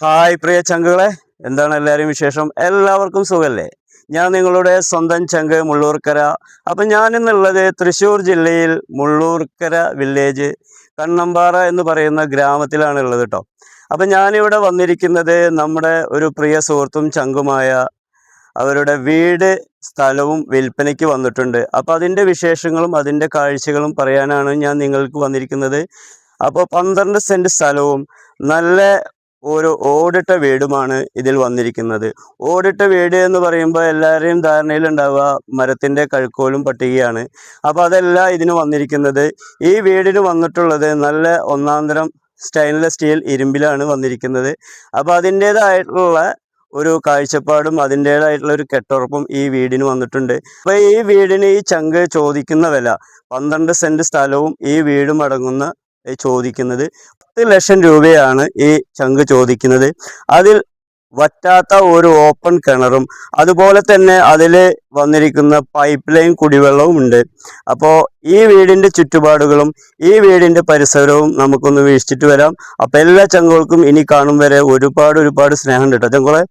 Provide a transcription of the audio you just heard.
Hi പ്രിയ ചങ്കുകളെ, എന്താണ് എല്ലാവരും വിശേഷം? എല്ലാവർക്കും സുഖല്ലേ? ഞാൻ നിങ്ങളുടെ സ്വന്തം ചങ്ക് മുള്ളൂർക്കര. അപ്പം ഞാനിന്നുള്ളത് തൃശ്ശൂർ ജില്ലയിൽ മുള്ളൂർക്കര വില്ലേജ് കണ്ണമ്പാറ എന്ന് പറയുന്ന ഗ്രാമത്തിലാണ് ഉള്ളത് കേട്ടോ. അപ്പം ഞാനിവിടെ വന്നിരിക്കുന്നത് നമ്മുടെ ഒരു പ്രിയ സുഹൃത്തും ചങ്കുമായ അവരുടെ വീട് സ്ഥലവും വിൽപ്പനയ്ക്ക് വന്നിട്ടുണ്ട്. അപ്പോൾ അതിൻ്റെ വിശേഷങ്ങളും അതിൻ്റെ കാഴ്ചകളും പറയാനാണ് ഞാൻ നിങ്ങൾക്ക് വന്നിരിക്കുന്നത്. അപ്പോൾ 12 സെൻറ്റ് സ്ഥലവും നല്ല ഒരു ഓടിട്ട വീടുമാണ് ഇതിൽ വന്നിരിക്കുന്നത്. ഓടിട്ട വീട് എന്ന് പറയുമ്പോൾ എല്ലാവരെയും ധാരണയിലുണ്ടാവുക മരത്തിൻ്റെ കഴുക്കോലും പട്ടികയാണ്. അപ്പോൾ അതല്ല ഇതിന് വന്നിരിക്കുന്നത്. ഈ വീടിന് വന്നിട്ടുള്ളത് നല്ല ഒന്നാന്തരം സ്റ്റെയിൻലെസ് സ്റ്റീൽ ഇരുമ്പിലാണ് വന്നിരിക്കുന്നത്. അപ്പോൾ അതിൻ്റേതായിട്ടുള്ള ഒരു കാഴ്ചപ്പാടും അതിൻ്റേതായിട്ടുള്ള ഒരു കെട്ടുറപ്പും ഈ വീടിന് വന്നിട്ടുണ്ട്. അപ്പോൾ ഈ വീടിന് ഈ ചങ്ക് ചോദിക്കുന്ന വില 12 സെൻറ്റ് സ്ഥലവും ഈ വീടും അടങ്ങുന്ന ചോദിക്കുന്നത് 10 ലക്ഷം രൂപയാണ് ഈ ചങ്ക് ചോദിക്കുന്നത്. അതിൽ വറ്റാത്ത ഒരു ഓപ്പൺ കിണറും അതുപോലെ തന്നെ അതിൽ വന്നിരിക്കുന്ന പൈപ്പ് ലൈൻ കുടിവെള്ളവും ഉണ്ട്. അപ്പോൾ ഈ വീടിൻ്റെ ചുറ്റുപാടുകളും ഈ വീടിൻ്റെ പരിസരവും നമുക്കൊന്ന് വീക്ഷിച്ചിട്ട് വരാം. അപ്പോൾ എല്ലാ ചങ്കുകൾക്കും ഇനി കാണും വരെ ഒരുപാട് സ്നേഹം കേട്ടോ ചങ്കുകളെ.